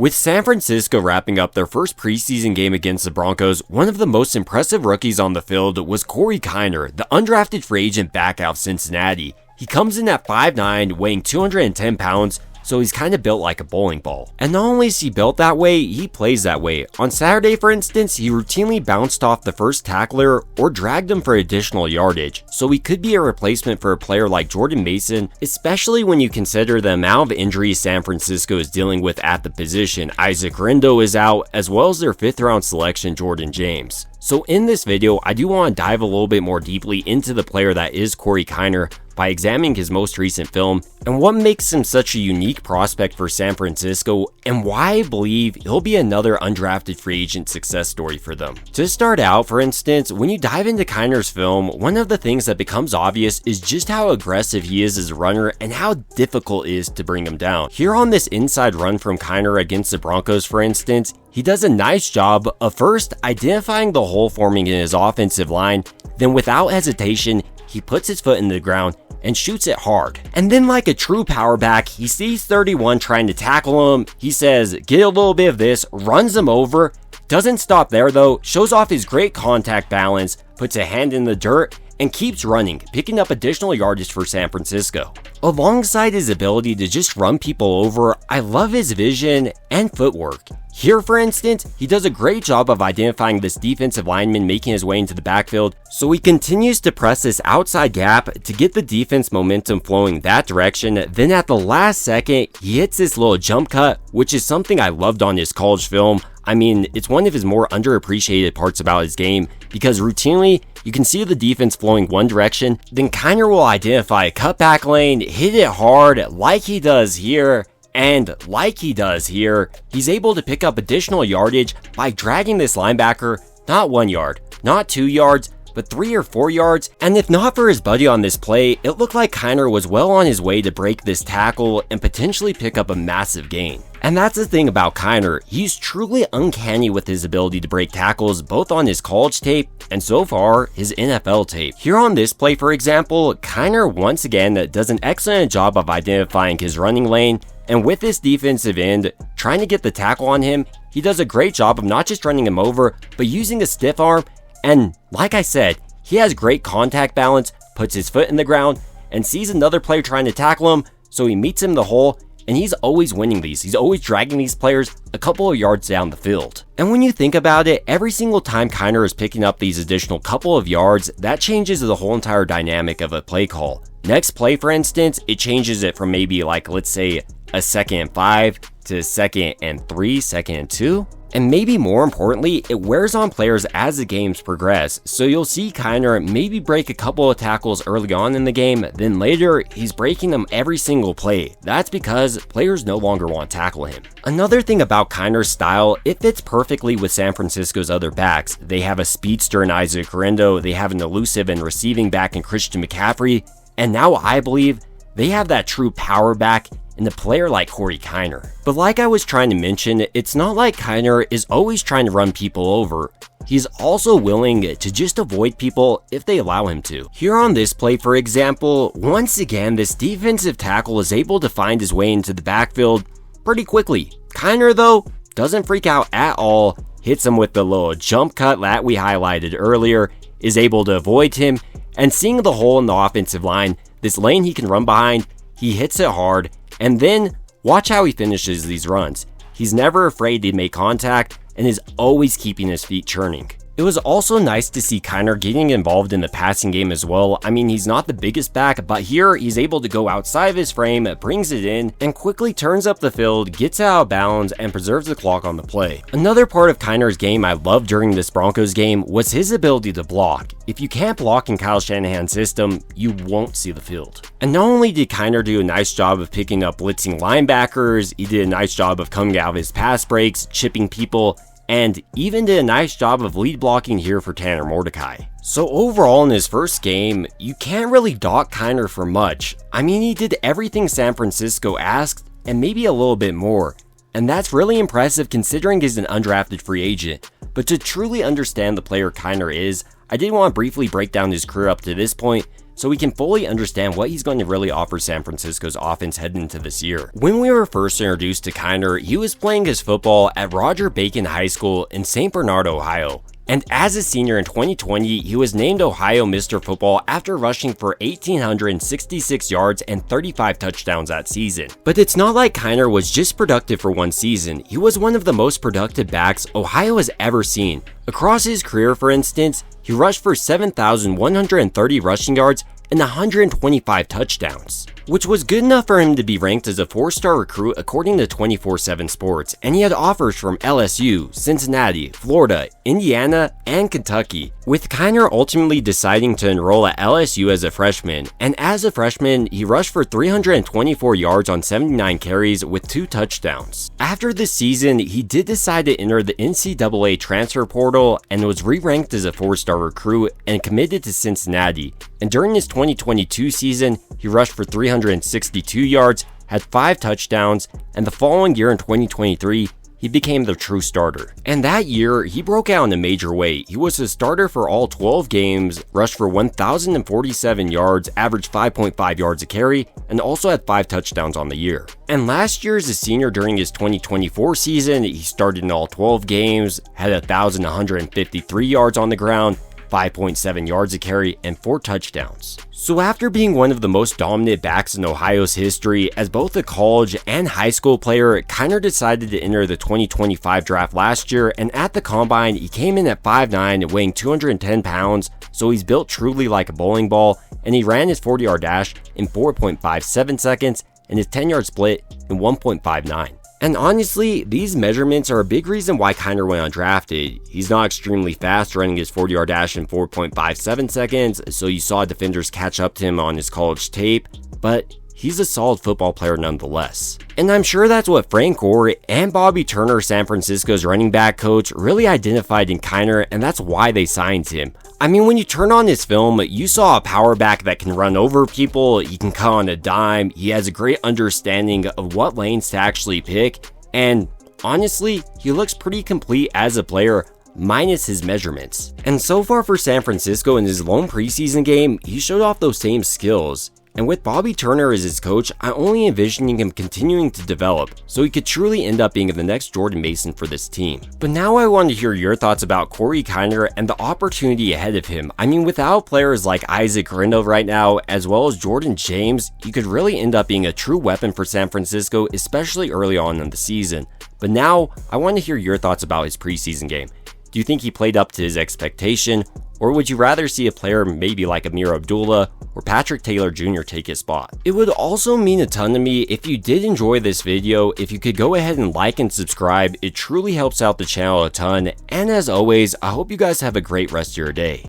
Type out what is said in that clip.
With San Francisco wrapping up their first preseason game against the Broncos, one of the most impressive rookies on the field was KINER, the undrafted free agent back out of Cincinnati. He comes in at 5'9", weighing 210 pounds, so he's kind of built like a bowling ball. And not only is he built that way, he plays that way. On Saturday, for instance, he routinely bounced off the first tackler or dragged him for additional yardage, so he could be a replacement for a player like Jordan Mason, especially when you consider the amount of injuries San Francisco is dealing with at the position. Isaac Rindo is out, as well as their 5th round selection Jordan James. So in this video, I do want to dive a little bit more deeply into the player that is KINER by examining his most recent film and what makes him such a unique prospect for San Francisco and why I believe he'll be another undrafted free agent success story for them. To start out, for instance, when you dive into KINER's film, one of the things that becomes obvious is just how aggressive he is as a runner and how difficult it is to bring him down. Here on this inside run from KINER against the Broncos, for instance, he does a nice job of first identifying the hole forming in his offensive line, then without hesitation, he puts his foot in the ground and shoots it hard. And then like a true power back, he sees 31 trying to tackle him. He says, get a little bit of this, runs him over, doesn't stop there though, shows off his great contact balance, puts a hand in the dirt, and keeps running, picking up additional yardage for San Francisco. Alongside his ability to just run people over, I love his vision and footwork. Here, for instance, he does a great job of identifying this defensive lineman making his way into the backfield, so he continues to press this outside gap to get the defense momentum flowing that direction. Then at the last second, he hits this little jump cut, which is something I loved on his college film. I mean, it's one of his more underappreciated parts about his game, because routinely, you can see the defense flowing one direction, then KINER will identify a cutback lane, hit it hard like he does here, and like he does here, he's able to pick up additional yardage by dragging this linebacker not 1 yard, not 2 yards, but 3 or 4 yards. And if not for his buddy on this play, it looked like KINER was well on his way to break this tackle and potentially pick up a massive gain. And that's the thing about KINER, he's truly uncanny with his ability to break tackles both on his college tape and so far his NFL tape. Here on this play, for example, KINER once again does an excellent job of identifying his running lane, and with this defensive end trying to get the tackle on him, he does a great job of not just running him over, but using a stiff arm, and like I said, he has great contact balance, puts his foot in the ground, and sees another player trying to tackle him, so he meets him in the hole, and he's always winning these. He's always dragging these players a couple of yards down the field. And when you think about it, every single time KINER is picking up these additional couple of yards, that changes the whole entire dynamic of a play call. Next play, for instance, it changes it from maybe like, let's say, a 2nd and 5 to 2nd and 3, 2nd and 2. And maybe more importantly, it wears on players as the games progress. So you'll see KINER maybe break a couple of tackles early on in the game, then later he's breaking them every single play. That's because players no longer want to tackle him. Another thing about KINER's style, it fits perfectly with San Francisco's other backs. They have a speedster in Isaac Rindo, they have an elusive and receiving back in Christian McCaffrey, and now I believe they have that true power back in a player like KINER. But like I was trying to mention, it's not like KINER is always trying to run people over. He's also willing to just avoid people if they allow him to. Here on this play, for example, once again, this defensive tackle is able to find his way into the backfield pretty quickly. KINER, though, doesn't freak out at all, hits him with the little jump cut that we highlighted earlier, is able to avoid him, and seeing the hole in the offensive line, this lane he can run behind, he hits it hard, and then watch how he finishes these runs. He's never afraid to make contact and is always keeping his feet churning. It was also nice to see KINER getting involved in the passing game as well. I mean, he's not the biggest back, but here he's able to go outside of his frame, brings it in, and quickly turns up the field, gets out of bounds, and preserves the clock on the play. Another part of KINER's game I loved during this Broncos game was his ability to block. If you can't block in Kyle Shanahan's system, you won't see the field. And not only did KINER do a nice job of picking up blitzing linebackers, he did a nice job of coming out of his pass breaks, chipping people, and even did a nice job of lead blocking here for Tanner Mordecai. So overall in his first game, you can't really dock KINER for much. I mean, he did everything San Francisco asked, and maybe a little bit more. And that's really impressive considering he's an undrafted free agent. But to truly understand the player KINER is, I did want to briefly break down his career up to this point, so we can fully understand what he's going to really offer San Francisco's offense heading into this year. When we were first introduced to KINER, he was playing his football at Roger Bacon High School in St. Bernard, Ohio. And as a senior in 2020, he was named Ohio Mr. Football after rushing for 1,866 yards and 35 touchdowns that season. But it's not like KINER was just productive for one season. He was one of the most productive backs Ohio has ever seen. Across his career, for instance, he rushed for 7,130 rushing yards and 125 touchdowns, which was good enough for him to be ranked as a 4-star recruit according to 24/7 Sports, and he had offers from LSU, Cincinnati, Florida, Indiana, and Kentucky, with KINER ultimately deciding to enroll at LSU as a freshman, and as a freshman, he rushed for 324 yards on 79 carries with 2 touchdowns. After this season, he did decide to enter the NCAA transfer portal and was re-ranked as a 4-star recruit and committed to Cincinnati, and during his 2022 season, he rushed for 362 yards, had 5 touchdowns, and the following year in 2023, he became the true starter. And that year, he broke out in a major way. He was a starter for all 12 games, rushed for 1,047 yards, averaged 5.5 yards a carry, and also had 5 touchdowns on the year. And last year as a senior during his 2024 season, he started in all 12 games, had 1,153 yards on the ground, 5.7 yards a carry, and 4 touchdowns. So after being one of the most dominant backs in Ohio's history as both a college and high school player, KINER decided to enter the 2025 draft last year, and at the combine, he came in at 5'9", weighing 210 pounds, so he's built truly like a bowling ball, and he ran his 40-yard dash in 4.57 seconds and his 10-yard split in 1.59. And honestly, these measurements are a big reason why KINER went undrafted. He's not extremely fast, running his 40-yard dash in 4.57 seconds, so you saw defenders catch up to him on his college tape, but he's a solid football player nonetheless. And I'm sure that's what Frank Gore and Bobby Turner, San Francisco's running back coach, really identified in KINER, and that's why they signed him. I mean, when you turn on his film, you saw a power back that can run over people, he can cut on a dime, he has a great understanding of what lanes to actually pick, and honestly, he looks pretty complete as a player, minus his measurements. And so far for San Francisco in his lone preseason game, he showed off those same skills. And with Bobby Turner as his coach, I'm only envisioning him continuing to develop, so he could truly end up being the next Jordan Mason for this team. But now I want to hear your thoughts about Corey KINER and the opportunity ahead of him. I mean, without players like Isaac Grindo right now, as well as Jordan James, he could really end up being a true weapon for San Francisco, especially early on in the season. But now, I want to hear your thoughts about his preseason game. Do you think he played up to his expectation? Or would you rather see a player maybe like Amir Abdullah or Patrick Taylor Jr. take his spot? It would also mean a ton to me if you did enjoy this video, if you could go ahead and like and subscribe. It truly helps out the channel a ton. And as always, I hope you guys have a great rest of your day.